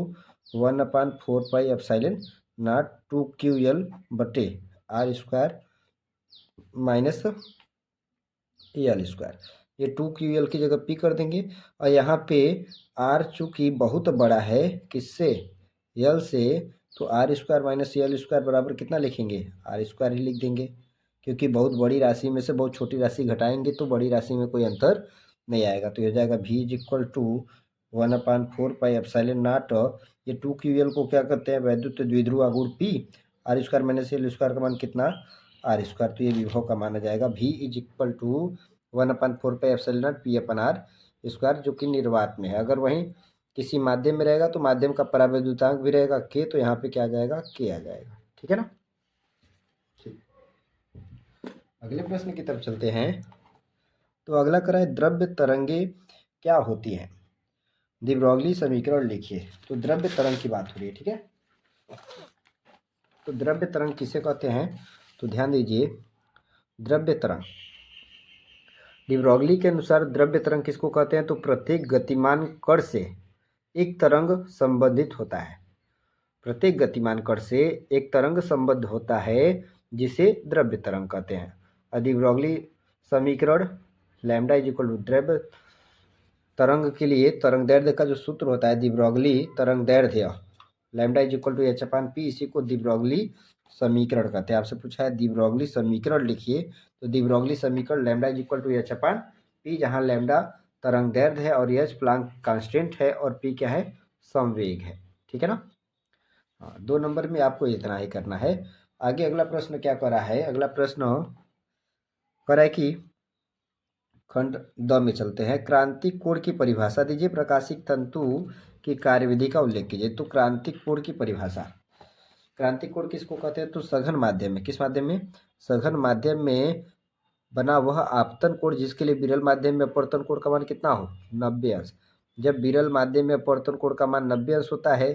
1/4 epsilon naught 2ql बटे R square minus L square. ये 2ql की जगह p कर देंगे और यहाँ पे r चूँकि बहुत बड़ा है किससे, यल से, तो R square minus L square बराबर कितना लिखेंगे, आर स्क्वायर ही लिख देंगे, क्योंकि बहुत बड़ी राशि में से बहुत छोटी राशि घटाएंगे तो बड़ी राशि में कोई अंतर नहीं आएगा। तो ये हो जाएगा v is equal to 1/4 epsilon naught, ये 2ql को क्या करते हैं, वैद्युत द्विध्रुव आघूर्ण p, R square minus L square का मान कितना, आर स्क्वायर, तो ये विभव का माना जाएगा v is equal to 1/4 epsilon naught P upon R square, जो कि निर्वात में है। अगर वहीं किसी माध्यम में रहेगा तो माध्यम का परावैद्युतांक भी रहेगा k, तो यहाँ पे क्या आ जाएगा, k आ जाएगा, ठीक है ना। ठीक, अगले प्रश्न की तरफ चलते हैं। तो अगला करा है द्रव्य तरंगे क्या होती हैं, दी ब्रोगली समीकरण लिखिए। तो द्रव्य तरंग की बात हो रही है, ठीक है। तो द्रव्य तरंग किसे कहते हैं, तो ध्यान दीजिए, द्रव्य तरंग डी ब्रोगली के अनुसार द्रव्य तरंग किसको कहते हैं, तो प्रत्येक गतिमान कण से एक तरंग संबंधित होता है, प्रत्येक गतिमान कण से एक तरंग संबद्ध होता है जिसे द्रव्य तरंग कहते हैं। डी ब्रोगली समीकरण लैम्डा इज इक्वल टू द्रव्य तरंग के लिए तरंग दैर्ध्य का जो सूत्र होता है, दी ब्रोगली तरंग दैर्ध्य lambda is equal to H upon P, इसी को दी ब्रोगली समीकरण कहते हैं। आपसे पूछा है दी ब्रोगली समीकरण लिखिए, तो दी ब्रोगली समीकरण lambda is equal to H upon P, जहाँ लैम्डा तरंग दैर्ध्य है और एच प्लांक कांस्टेंट है और पी क्या है, संवेग है, ठीक है ना। हाँ 2 नंबर में आपको इतना ही करना है। आगे अगला प्रश्न क्या करा है, अगला प्रश्न करा है कि खंड द में चलते हैं। क्रांतिक कोण की परिभाषा दीजिए, प्रकाशिक तंतु की कार्यविधि का उल्लेख कीजिए। तो क्रांतिक कोण की परिभाषा, क्रांतिक कोण किसको कहते हैं, तो सघन माध्यम में, किस माध्यम में, सघन माध्यम में बना वह आपतन कोण जिसके लिए विरल माध्यम में अपवर्तन कोण का मान कितना हो, 90 अंश। जब विरल माध्यम में अपवर्तन कोण का मान 90 अंश होता है,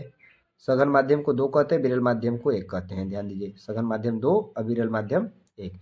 सघन माध्यम को 2 कहते हैं, विरल माध्यम को 1 कहते हैं। ध्यान दीजिए, सघन माध्यम 2 और विरल माध्यम 1।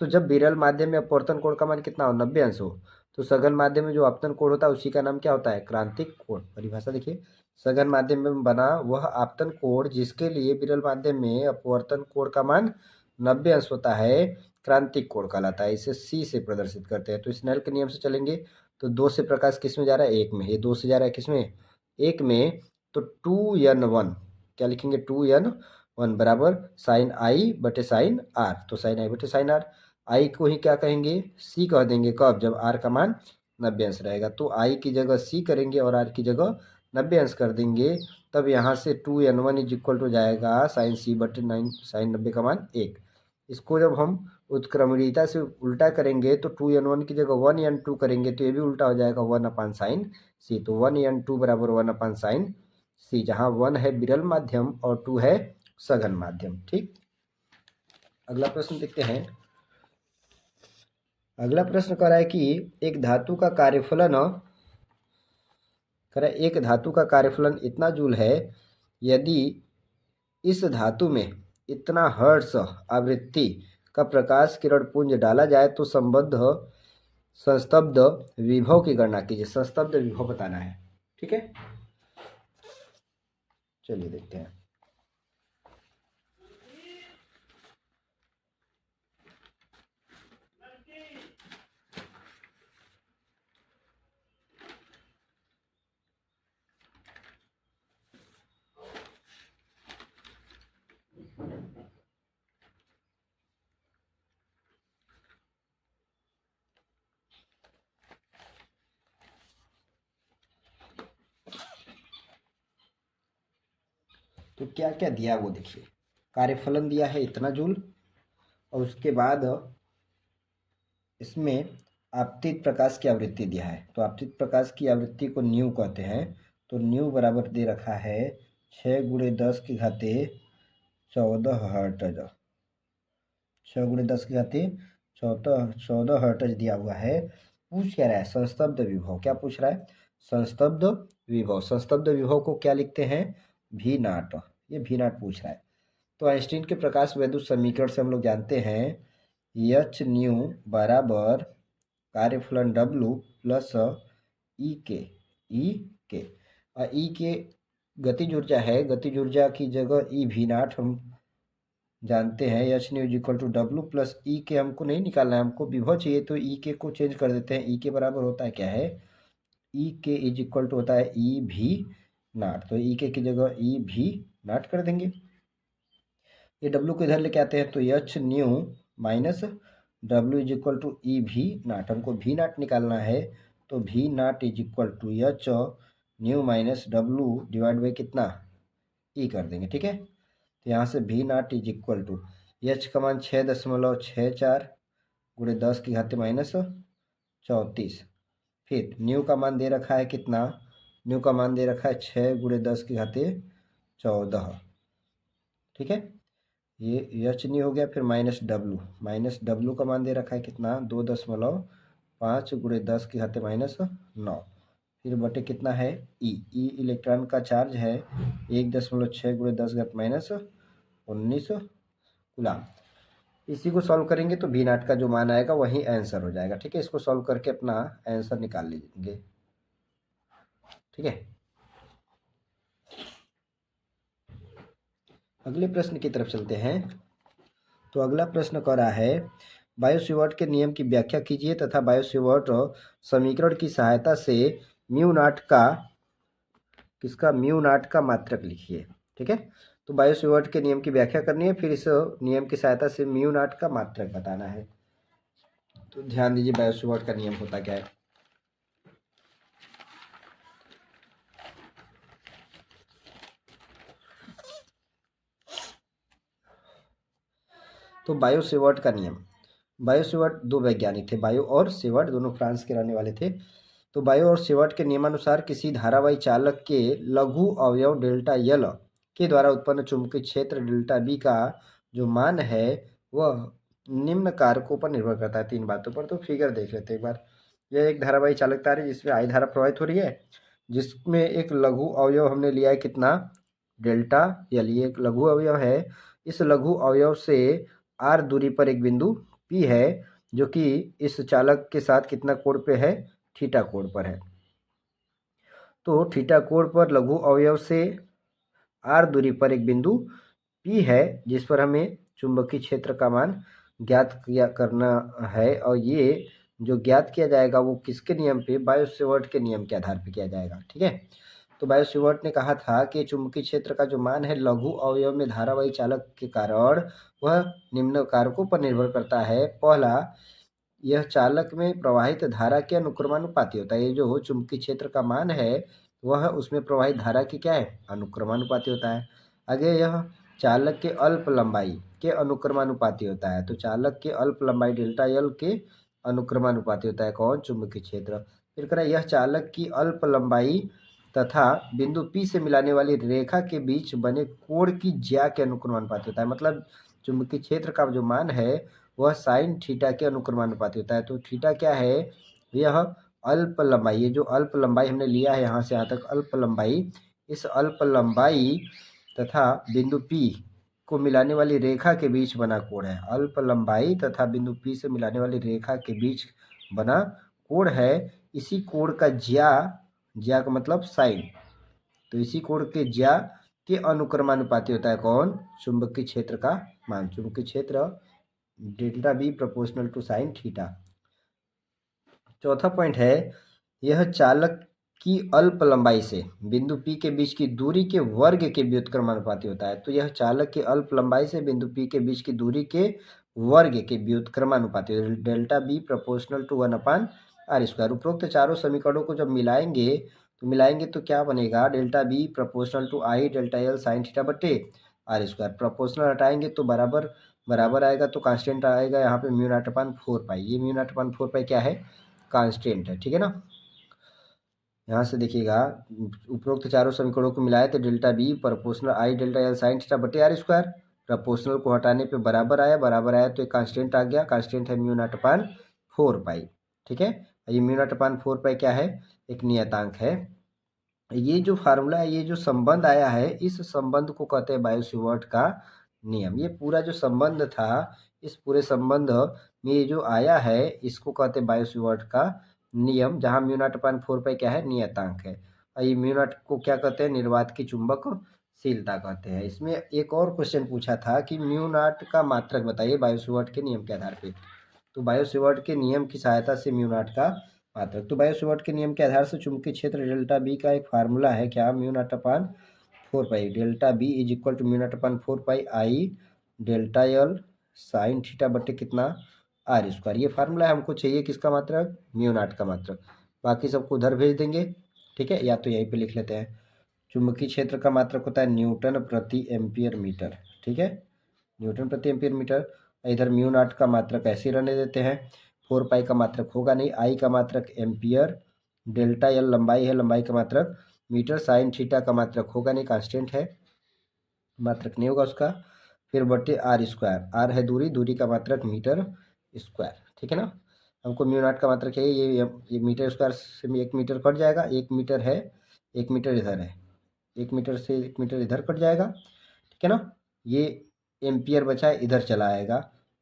तो जब विरल माध्यम में अपवर्तन कोण का मान कितना हो, 90 अंश हो, तो सघन माध्यम में जो आपतन कोण होता है उसी का नाम क्या होता है, क्रांतिक कोण। परिभाषा देखिए, सघन माध्यम में बना वह आपतन कोण जिसके लिए विरल माध्यम में अपवर्तन कोण का मान 90 अंश होता है, क्रांतिक कोण कहलाता है। इसे सी से प्रदर्शित करते हैं। तो स्नेल के नियम से चलेंगे तो 2 से प्रकाश किस में जा रहा है, 1 में। ये 2 से जा रहा है किस में, 1 में। तो 2n1 क्या लिखेंगे, 2n1 बराबर साइन आई बटे साइन आर। तो साइन आई बटे साइन आर, आई को ही क्या कहेंगे, सी कह देंगे। कब, जब आर का मान 90 अंश रहेगा। तो आई की जगह सी करेंगे और आर की जगह 90 अंश कर देंगे। तब यहाँ से 2n1 इज इक्वल टू जाएगा साइन सी बटे 9 साइन 90 का मान 1। इसको जब हम उत्क्रमणीयता से उल्टा करेंगे तो 2n1 की जगह 1n2 करेंगे तो ये भी उल्टा हो जाएगा 1/साइन सी। तो 1n2 बराबर 1/साइन सी, जहाँ 1 है विरल माध्यम और 2 है सघन माध्यम। ठीक, अगला प्रश्न देखते हैं। अगला प्रश्न कह रहा है कि एक धातु का कार्यफलन, कह रहा है एक धातु का कार्यफलन इतना जूल है, यदि इस धातु में इतना हर्ट्ज आवृत्ति का प्रकाश किरण पुंज डाला जाए तो संबद्ध संस्तब्ध विभव की गणना कीजिए। संस्तब्ध विभव बताना है। ठीक है, चलिए देखते हैं। तो क्या क्या दिया वो देखिए, कार्यफलन दिया है इतना जूल और उसके बाद इसमें आपतित प्रकाश की आवृत्ति दिया है। तो आपतित प्रकाश की आवृत्ति को न्यू कहते हैं। तो न्यू बराबर दे रखा है 6×10⁻14 हर्ट्ज। 6×10⁻14 हर्ट्ज दिया हुआ है। पूछ क्या रहा है, संस्तब्ध विभव। क्या पूछ रहा है, संस्तब्ध विभव। संस्तब्ध विभव को क्या लिखते हैं, भी नाट। ये भी नाट पूछ रहा है। तो आइंस्टीन के प्रकाश वैद्युत समीकरण से हम लोग जानते हैं एच न्यू बराबर कार्यफलन W प्लस ई के। और ई के गतिज ऊर्जा है, गतिज ऊर्जा की जगह ई भी नाट हम जानते हैं। H nu is equal to W plus E के हमको नहीं निकालना है, हमको विभव चाहिए। तो ई के को चेंज कर देते हैं। ई के बराबर होता है क्या है, ई के इज इक्वल टू होता है ई भी नाट। तो ई के की जगह ई भी नाट कर देंगे। ये W को इधर लेके आते हैं तो H nu minus W is equal to E V naught. हमको भी नाट निकालना है तो V naught is equal to H nu minus W divide by कितना, ई कर देंगे। ठीक है, तो यहाँ से भी naught is equal to H का मान 6.64 गुणे 10⁻−34। फिर न्यू का मान दे रखा है कितना, न्यू का मान दे रखा है 6×10⁻14। ठीक है, ये एच न्यू हो गया। फिर माइनस डब्लू का मान दे रखा है कितना, 2.5 गुणे 10⁻⁹। फिर बटे कितना है ई इलेक्ट्रॉन का चार्ज है 1.6 गुणे 10⁻⁻19 कूलाम। इसी को सॉल्व करेंगे तो भी नाट का जो मान आएगा वही आंसर हो जाएगा। ठीक है, इसको सॉल्व करके अपना आंसर निकाल लीजिए। ठीक है, अगले प्रश्न की तरफ चलते हैं। तो अगला प्रश्न कह रहा है बायो-सेवर्ट के नियम की व्याख्या कीजिए तथा बायो-सेवर्ट समीकरण की सहायता से म्यू नाट का म्यू नाट का मात्रक लिखिए। ठीक है, तो बायो-सेवर्ट के नियम की व्याख्या करनी है, फिर इस नियम की सहायता से म्यू नाट का मात्रक बताना है। तो ध्यान दीजिए बायो-सेवर्ट का नियम होता क्या है। तो बायो-सेवर्ट का नियम, बायो-सेवर्ट दो वैज्ञानिक थे, बायो और सेवर्ट, दोनों फ्रांस के रहने वाले थे। तो बायो और सेवर्ट के नियमानुसार किसी धारावाही चालक के लघु अवयव डेल्टा यल के द्वारा उत्पन्न चुंबकीय क्षेत्र डेल्टा बी का जो मान है वह निम्न कारकों पर निर्भर करता है, 3 बातों पर। तो फिगर देख लेते हैं एक बार। यह एक धारावाही चालक तार है जिसमें I धारा प्रवाहित हो रही है, जिसमें एक लघु अवयव हमने लिया है कितना, डेल्टा एल, ये एक लघु अवयव है। इस लघु अवयव से r दूरी पर एक बिंदु P है जो कि इस चालक के साथ कितना कोण पे है, थीटा कोण पर है। तो थीटा कोण पर लघु अवयव से r दूरी पर एक बिंदु P है जिस पर हमें चुंबकीय क्षेत्र का मान ज्ञात करना है, और ये जो ज्ञात किया जाएगा वो किसके नियम पे, बायो-सेवर्ट के नियम के आधार पे किया जाएगा। ठीक है, तो बायो-सेवर्ट ने कहा था कि चुंबकीय क्षेत्र का जो मान है लघु अवयव में धारावाही चालक के कारण वह निम्न कारकों पर निर्भर करता है। पहला, यह चालक में प्रवाहित धारा के अनुक्रमानुपाती होता है। ये जो चुंबकीय क्षेत्र का मान है वह उसमें प्रवाहित धारा की क्या है, अनुक्रमानुपाती होता है। आगे, यह चालक के अल्प लंबाई के अनुक्रमानुपाती होता है। तो चालक के अल्प लंबाई डेल्टा एल के अनुक्रमानुपाती होता है कौन, चुंबकीय क्षेत्र। फिर कह रहा है यह चालक की अल्प लंबाई तथा बिंदु P से मिलाने वाली रेखा के बीच बने कोण की ज्या के अनुक्रमानुपाती होता है। मतलब चुंबकीय क्षेत्र का जो मान है वह साइन थीटा के अनुक्रमानुपाती होता है। तो थीटा क्या है, यह अल्प लंबाई, ये जो अल्प लंबाई हमने लिया है यहाँ से यहाँ तक अल्प लंबाई, इस अल्प लंबाई तथा बिंदु P को मिलाने वाली रेखा के बीच बना कोण है। अल्प लंबाई तथा बिंदु P से मिलाने वाली रेखा के बीच बना कोण है। इसी कोण का ज्या, ज्या का मतलब साइन, तो इसी कोण के ज्या के अनुक्रमानुपाती होता है कौन, चुंबकीय क्षेत्र का मान। चुंबकीय क्षेत्र delta B proportional to sine theta. चौथा पॉइंट है, यह चालक की अल्प लंबाई से बिंदु P के बीच की दूरी के वर्ग के व्युत्क्रमानुपाती होता है। तो यह चालक की अल्प लंबाई से बिंदु P के बीच की दूरी के वर्ग के व्युत्क्रमानुपाती है। Delta B proportional to 1/r²। उपरोक्त चारों समीकरणों को जब मिलाएंगे तो क्या बनेगा, delta B proportional to I delta L sine theta बटे r²। प्रोपोर्शनल हटाएंगे तो बराबर बराबर आएगा, तो कांस्टेंट आएगा यहाँ पे μ0/4 पाई। ये μ0/4 पाई क्या है, कांस्टेंट है। ठीक है ना, यहाँ से देखिएगा उपरोक्त चारों समीकरणों को मिलाए तो डेल्टा बी प्रोपोर्शनल आई डेल्टा एल साइन थीटा बटे r²। प्रोपोर्शनल को हटाने पे बराबर आया तो एक कांस्टेंट आ गया, कांस्टेंट है μ0/4 पाई। ठीक है, ये μ0/4 पाई क्या है, एक नियतांक है। ये जो फार्मूला है, ये जो संबंध आया है, इस संबंध को कहते हैं बायो-सेवर्ट का नियम। ये पूरा जो संबंध था, इस पूरे संबंध में ये जो आया है इसको कहते हैं बायो-सेवर्ट का नियम, जहाँ μ0/4 पाई क्या है, नियतांक है। और ये μ0 को क्या कहते हैं, निर्वात की चुंबकशीलता कहते हैं। इसमें एक और क्वेश्चन पूछा था कि μ0 का मात्रक बताइए बायो-सेवर्ट के नियम के आधार पर। तो बायो-सेवर्ट के नियम की सहायता से μ0 का मात्रक, तो बायो-सेवर्ट के नियम के आधार से चुंबकीय क्षेत्र डेल्टा बी का एक फार्मूला है क्या, μ0/4 pi. Delta B is equal to μ0/4 pi I delta L sine theta बटे कितना, r²। ये फार्मूला है, हमको चाहिए किसका मात्रक, μ0 का मात्रक। बाकी सबको उधर भेज देंगे। ठीक है, या तो यहीं पे लिख लेते हैं। चुंबकीय क्षेत्र का मात्रक होता है न्यूटन प्रति एम्पियर मीटर। ठीक है, न्यूटन प्रति एम्पियर मीटर। इधर μ0 का मात्रक ऐसे रहने देते हैं, 4 पाई का मात्रक होगा नहीं, आई का मात्रक एम्पियर, डेल्टा एल लंबाई है, लंबाई का मात्रक मीटर, साइन थीटा का मात्रक होगा नहीं, कांस्टेंट है, मात्रक नहीं होगा उसका। फिर बटे r², r है दूरी, दूरी का मात्रक मीटर स्क्वायर। ठीक है ना, हमको μ0 का मात्रक है, ये मीटर स्क्वायर से 1 मीटर कट जाएगा, 1 मीटर है, 1 मीटर इधर है, 1 मीटर से 1 मीटर इधर कट जाएगा। ठीक है ना, ये एम्पियर बचा है, इधर चला आएगा,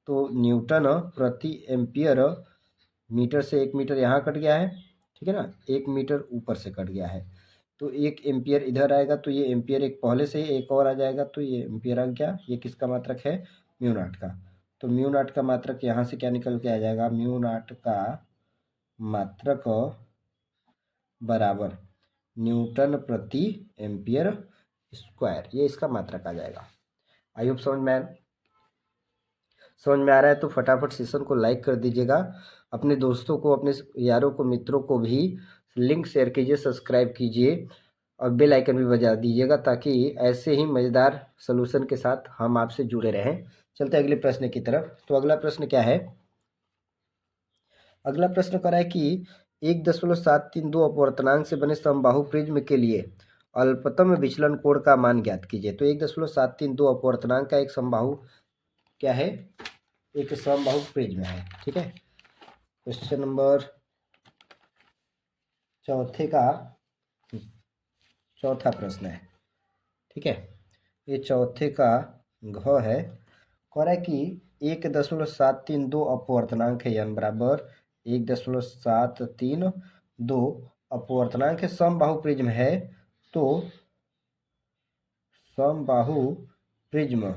तो न्यूटन प्रति एम्पियर, मीटर से 1 मीटर यहाँ कट गया है। ठीक है ना, 1 मीटर ऊपर से कट गया है, तो 1 एम्पियर इधर आएगा, तो ये एम्पियर एक पहले से एक और आ जाएगा, तो ये एम्पियर आ गया। ये किसका मात्रक है, μ0 का। तो μ0 का मात्रक यहाँ से क्या निकल के आ जाएगा, μ0 का मात्रक बराबर न्यूटन प्रति एम्पियर स्क्वायर, ये इसका मात्रक आ जाएगा। आई होप समझ में आ रहा है तो फटाफट सेशन को लाइक कर दीजिएगा, अपने दोस्तों को, अपने यारों को, मित्रों को भी लिंक शेयर कीजिए, सब्सक्राइब कीजिए और बेल आइकन भी बजा दीजिएगा, ताकि ऐसे ही मज़ेदार सलूशन के साथ हम आपसे जुड़े रहें। चलते हैं अगले प्रश्न की तरफ। तो अगला प्रश्न क्या है, अगला प्रश्न कर रहा है कि 1.732 अपवर्तनांक से बने समबाहु प्रिज्म के लिए अल्पतम विचलन कोण का मान ज्ञात कीजिए। तो 1.732 अपवर्तनांक का एक समबाहु क्या है, एक समबाहु प्रिज्म है। ठीक है, क्वेश्चन नंबर चौथे का चौथा प्रश्न है, ठीक है। ये चौथे का घ है। कह रहा है कि 1.732 अपवर्तनांक है n बराबर 1.732 अपवर्तनांक है, समबाहु प्रिज्म है। तो समबाहु प्रिज्म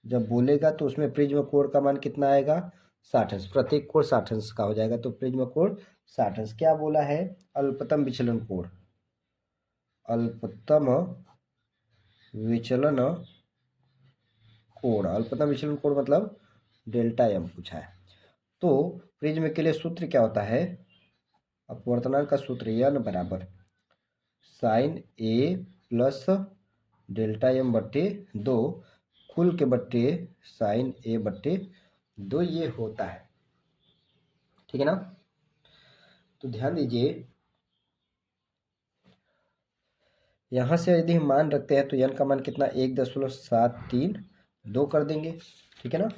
जब बोलेगा तो उसमें प्रिज्म कोण का मान कितना आएगा, 60 अंश। प्रत्येक कोण 60 अंश का हो जाएगा, तो प्रिज्म कोण 60 अंश। क्या बोला है, अल्पतम विचलन कोण, अल्पतम विचलन कोण, अल्पतम विचलन कोण मतलब डेल्टा एम पूछा है। तो प्रिज्म के लिए सूत्र क्या होता है, अपवर्तनांक का सूत्र n बराबर साइन ए प्लस डेल्टा एम बट्टे 2 कुल के बट्टे साइन ए बट्टे 2 ये होता है, ठीक है ना। तो ध्यान दीजिए, यहाँ से यदि हम मान रखते हैं तो n का मान कितना 1.732 कर देंगे, ठीक है ना।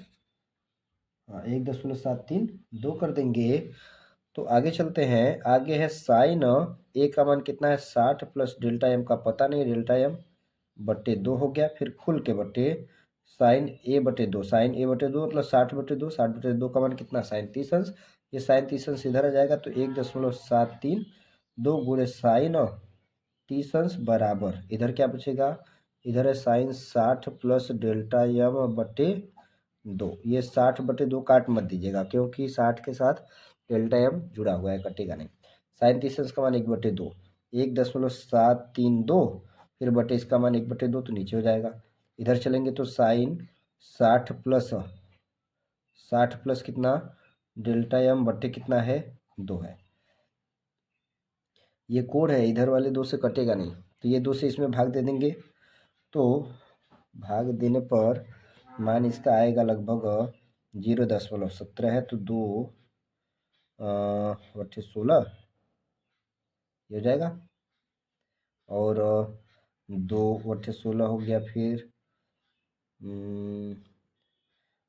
हाँ, 1.732 कर देंगे। तो आगे चलते हैं, आगे है साइन ए का मान कितना है 60 प्लस डेल्टा एम का पता नहीं, डेल्टा एम बट्टे 2 हो गया। फिर कुल के बट्टे साइन ए बटे 2, साइन ए बटे 2 मतलब 60/2, 60/2 का मान कितना साइन 30 अंश। ये साइन 30 अंश इधर आ जाएगा, तो 1.732 गुणे साइन 30 अंश बराबर, इधर क्या पूछेगा, इधर है साइन 60 प्लस डेल्टा एम बटे 2। ये 60/2 काट मत दीजिएगा, क्योंकि 60 के साथ डेल्टा एम जुड़ा हुआ है, कटेगा नहीं। साइन 30 अंश का मान 1/2, 1.732 फिर बटे इसका मान 1/2 तो नीचे हो जाएगा। इधर चलेंगे तो साइन 60 प्लस कितना डेल्टा एम बट्टे कितना है 2 है। ये कोड है, इधर वाले 2 से कटेगा नहीं, तो ये 2 से इसमें भाग दे देंगे। तो भाग देने पर मान इसका आएगा लगभग 0.17 है, तो 2 बट्टे 16 ये हो जाएगा। और 2/16 हो गया, फिर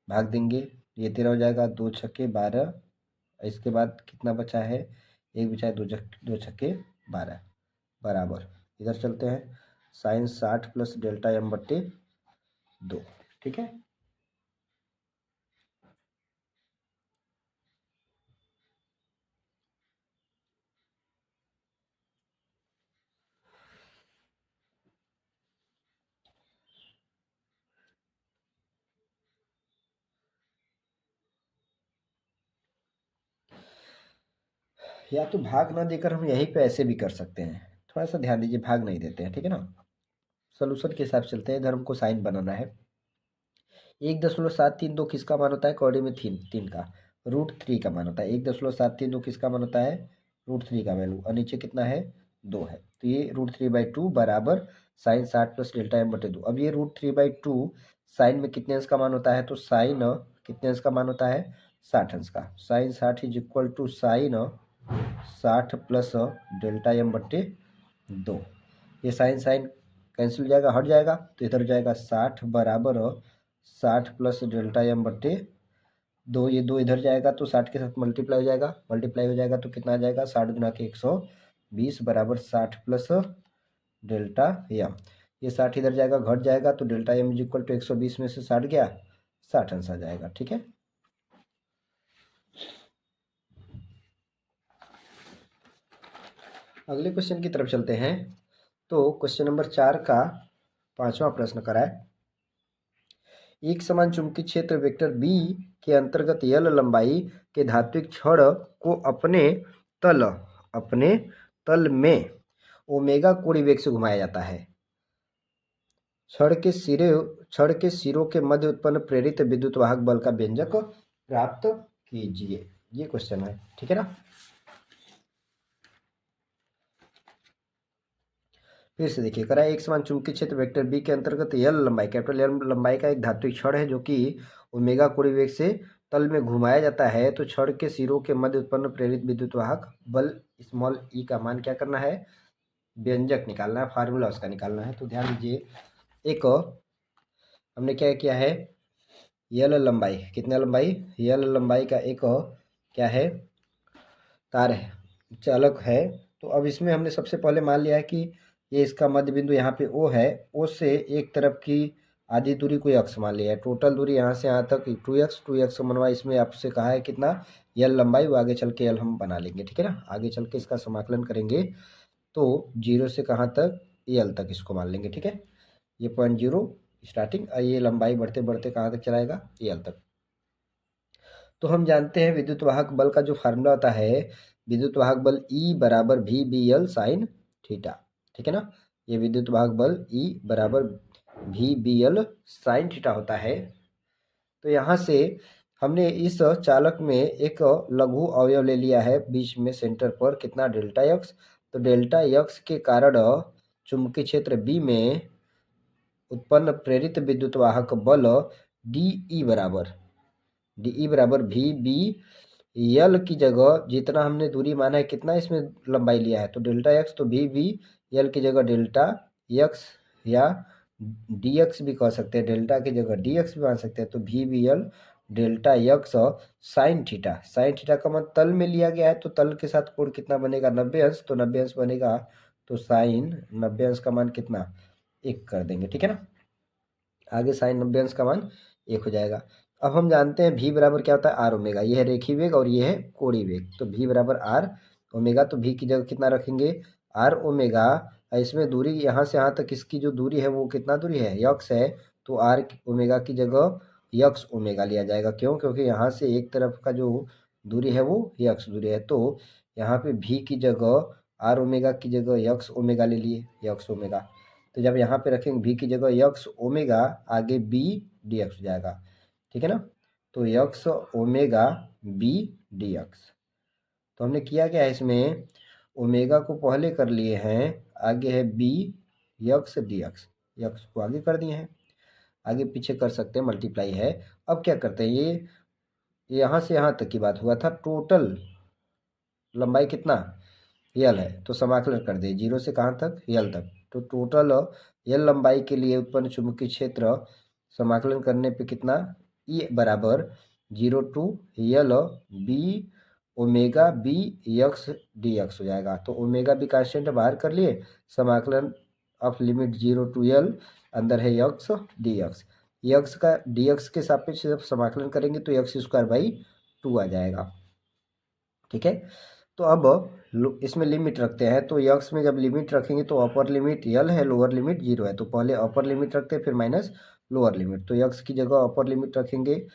भाग देंगे, ये 13 हो जाएगा, 2 छक्के 12। इसके बाद कितना बचा है, एक बचा है, 2 छक्के 12 बराबर। इधर चलते हैं, साइन 60 प्लस डेल्टा एम बट्टे 2, ठीक है। या तो भाग ना देकर हम यहीं पे ऐसे भी कर सकते हैं, थोड़ा सा ध्यान दीजिए, भाग नहीं देते हैं, ठीक है ना। सोल्यूशन के हिसाब से चलते हैं, इधर हमको साइन बनाना है। 1.732 किसका मान होता है, कॉर्डी में 3 का √3 का मान होता है। 1.732 किसका मान होता है, √3 का वैल्यू, और नीचे कितना है 2 है, तो ये √3/2 बराबर साइन 60 प्लस डेल्टा एम बटे 2। अब ये √3/2 साइन में कितने अंश का मान होता है, तो साइन कितने अंश का मान होता है 60 अंश का। Sine 60 is equal to sine 60 plus delta M बट्टे 2। ये साइन साइन कैंसिल हो जाएगा, हट जाएगा, तो इधर जाएगा 60 बराबर 60 प्लस डेल्टा एम बट्टे 2। ये 2 इधर जाएगा तो 60 के साथ मल्टीप्लाई हो जाएगा, तो कितना आ जाएगा 60 गुना के 120 बराबर 60 प्लस डेल्टा एम। ये 60 इधर जाएगा, घट जाएगा, तो delta M is equal to 120 में से 60 गया, 60 अंश आ जाएगा, ठीक है। अगले क्वेश्चन की तरफ चलते हैं। तो क्वेश्चन नंबर 4 का 5वां प्रश्न करा है, एक समान चुंबकीय क्षेत्र वेक्टर बी के अंतर्गत यल लंबाई के धात्विक छड़ को अपने तल में ओमेगा कोणीय वेग से घुमाया जाता है। छड़ के सिरों के मध्य उत्पन्न प्रेरित विद्युत वाहक बल का व्यंजक प्राप्त कीजिए। ये क्वेश्चन है, ठीक है ना। फिर से देखिए, करा एक समान चुंबकीय क्षेत्र वेक्टर बी के अंतर्गत यल लंबाई, कैपिटल एल लंबाई का एक धात्विक छड़ है जो कि ओमेगा कोणीय वेग से तल में घुमाया जाता है। तो छड़ के सिरों के मध्य उत्पन्न प्रेरित विद्युत वाहक बल स्मॉल ई का मान क्या करना है, व्यंजक निकालना है, फार्मूला उसका निकालना है। तो ध्यान दीजिए, एक हमने क्या किया है, यल लंबाई, कितना लंबाई, यल लंबाई का एक क्या है, तार है, चालक है। तो अब इसमें हमने सबसे पहले मान लिया है कि ये इसका मध्य बिंदु यहाँ पे ओ है, ओ से एक तरफ की आधी दूरी कोई अक्स मान लिया है। टोटल दूरी यहाँ से यहाँ तक 2x मनवा, इसमें आपसे कहा है कितना यल लंबाई, वो आगे चल के यल हम बना लेंगे, ठीक है ना। आगे चल के इसका समाकलन करेंगे तो 0 से कहाँ तक, यल तक इसको मान लेंगे, ठीक है। ये 0.0 स्टार्टिंग, ये लंबाई बढ़ते बढ़ते कहाँ तक चलाएगा, यल तक। तो हम जानते हैं विद्युत वाहक बल का जो फार्मूला होता है, विद्युत वाहक बल E बराबर V B L sine theta, ठीक है ना। ये विद्युत वाहक बल E बराबर V B L sine theta होता है। तो यहाँ से हमने इस चालक में एक लघु अवयव ले लिया है बीच में सेंटर पर, कितना, डेल्टा एक्स। तो डेल्टा एक्स के कारण चुंबकीय क्षेत्र बी में उत्पन्न प्रेरित विद्युत वाहक बल डी ई बराबर वी बी यल की जगह जितना हमने दूरी माना है, कितना इसमें लंबाई लिया है, तो डेल्टा एक्स, तो वी बी यल की जगह डेल्टा एक्स या डी एक्स भी कह सकते हैं, डेल्टा की जगह डी एक्स भी मान सकते हैं। तो V B L delta X sine theta, sine theta का मान तल में लिया गया है, तो तल के साथ कोण कितना बनेगा, 90 अंश, तो 90 अंश बनेगा, तो साइन 90 अंश का मान कितना, 1 कर देंगे, ठीक है ना। आगे साइन 90 अंश का मान 1 हो जाएगा। अब हम जानते हैं भी बराबर क्या होता है, आर ओमेगा। ये है रेखीय वेग और ये है कोणीय वेग, तो भी बराबर आर ओमेगा। तो भी की जगह कितना रखेंगे, आर ओमेगा। इसमें दूरी यहाँ से यहाँ तक इसकी जो दूरी है वो कितना दूरी है, यक्स है, तो आर ओमेगा की जगह यक्स ओमेगा लिया जाएगा। क्यों, क्योंकि यहाँ से एक तरफ का जो दूरी है वो यक्स दूरी है, तो यहाँ पे भी की जगह आर ओमेगा की जगह यक्स ओमेगा ले लिए, यक्स ओमेगा। तो जब यहाँ पे रखेंगे भी की जगह यक्स ओमेगा, आगे बी डी एक्स हो जाएगा, ठीक है ना। तो X omega B D X. तो हमने किया क्या है, इसमें ओमेगा को पहले कर लिए हैं, आगे है B X D X, X को आगे कर दिए हैं, आगे पीछे कर सकते हैं, मल्टीप्लाई है। अब क्या करते हैं, ये यहाँ से यहाँ तक की बात हुआ था, टोटल लंबाई कितना, यल है, तो समाकलन कर दे 0 से कहाँ तक, यल तक। तो टोटल यल लंबाई के लिए उत्पन्न चुंबकीय क्षेत्र समाकलन करने पे कितना, ई बराबर 0 to L B omega B X D X हो जाएगा। तो ओमेगा बी कांस्टेंट बाहर कर लिए, समाकलन ऑफ लिमिट 0 टू यल, अंदर है यक्स डी एक्स। यक्स का डी एक्स के सापेक्ष जब समाकलन करेंगे तो यक्स स्क्वायर बाई 2 आ जाएगा, ठीक है। तो अब इसमें लिमिट रखते हैं, तो यक्स में जब लिमिट रखेंगे तो अपर लिमिट यल है, लोअर लिमिट 0 है, तो पहले अपर लिमिट रखते हैं फिर माइनस लोअर लिमिट। तो यक्स की जगह अपर लिमिट रखेंगे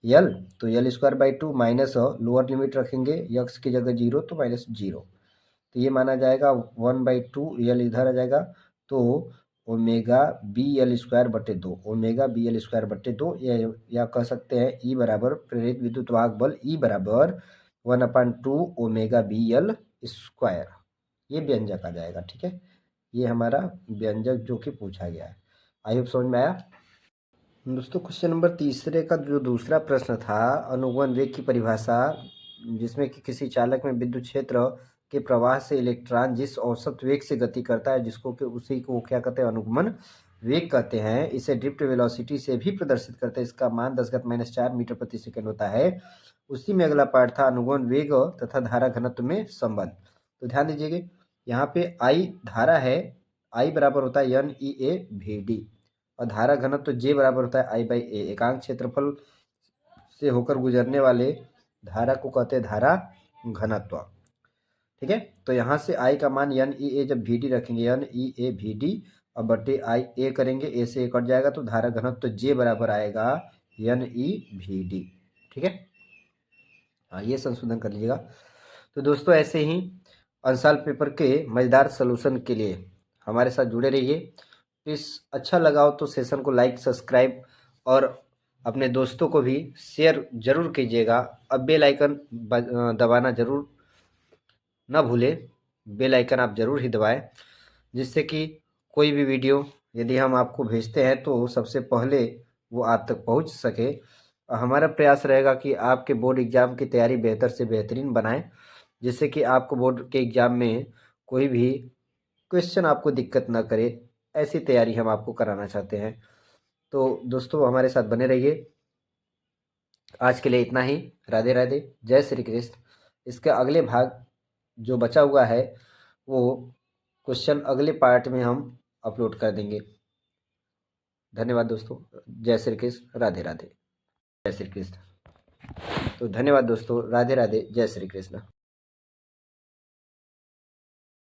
यल, तो यल square by 2 minus lower limit रखेंगे यक्स की जगह 0, तो माइनस 0। तो ये माना जाएगा 1/2, यल इधर आ जाएगा, तो ओमेगा बी यल स्क्वायर बटे 2, ओमेगा बी यल स्क्वायर बटे 2, या कह सकते हैं ई बराबर प्रेरित विद्युत वाहक बल ई बराबर 1/2 ओमेगा बी यल स्क्वायर, ये व्यंजक आ जाएगा, ठीक है। ये हमारा व्यंजक जो कि पूछा गया है। आई होप समझ में आया। दोस्तों क्वेश्चन नंबर तीसरे का जो दूसरा प्रश्न था, अनुगमन वेग की परिभाषा, जिसमें कि किसी चालक में विद्युत क्षेत्र के प्रवाह से इलेक्ट्रॉन जिस औसत वेग से गति करता है, जिसको कि उसी को क्या कहते हैं, अनुगमन वेग कहते हैं। इसे ड्रिफ्ट वेलोसिटी से भी प्रदर्शित करते हैं। इसका मान 10⁻⁴ मीटर प्रति सेकंड होता है। उसी में अगला पार्ट था अनुगमन वेग तथा धारा घनत्व में संबंध। तो ध्यान दीजिएगा, यहाँ पे आई धारा है, आई बराबर होता है N E A V D, और धारा घनत्व तो जे बराबर होता है आई बाई ए। एकांक क्षेत्रफल से होकर गुजरने वाले धारा को कहते हैं धारा घनत्व, ठीक है। तो यहाँ से आई का मान एन ई ए, जब वी डी रखेंगे N E A V D और बटे आई ए करेंगे, ए से ए कट जाएगा, तो धारा घनत्व तो जे बराबर आएगा एन ई वी डी, ठीक है। हाँ, ये संशोधन कर लीजिएगा। तो दोस्तों ऐसे ही अंशाल पेपर के मज़ेदार सलूशन के लिए हमारे साथ जुड़े रहिए। प्लीज़ अच्छा लगा हो तो सेशन को लाइक, सब्सक्राइब और अपने दोस्तों को भी शेयर ज़रूर कीजिएगा। अब बेल आइकन दबाना ज़रूर ना भूलें, बेल आइकन आप ज़रूर ही दबाएं, जिससे कि कोई भी वीडियो यदि हम आपको भेजते हैं तो सबसे पहले वो आप तक पहुंच सके। हमारा प्रयास रहेगा कि आपके बोर्ड एग्ज़ाम की तैयारी बेहतर से बेहतरीन बनाएं, जिससे कि आपको बोर्ड के एग्ज़ाम में कोई भी क्वेश्चन आपको दिक्कत ना करे, ऐसी तैयारी हम आपको कराना चाहते हैं। तो दोस्तों हमारे साथ बने रहिए। आज के लिए इतना ही। राधे राधे, जय श्री कृष्ण। इसका अगले भाग जो बचा हुआ है वो क्वेश्चन अगले पार्ट में हम अपलोड कर देंगे। धन्यवाद दोस्तों। जय श्री कृष्ण, राधे राधे। जय श्री कृष्ण। तो धन्यवाद दोस्तों, राधे राधे, जय श्री कृष्ण।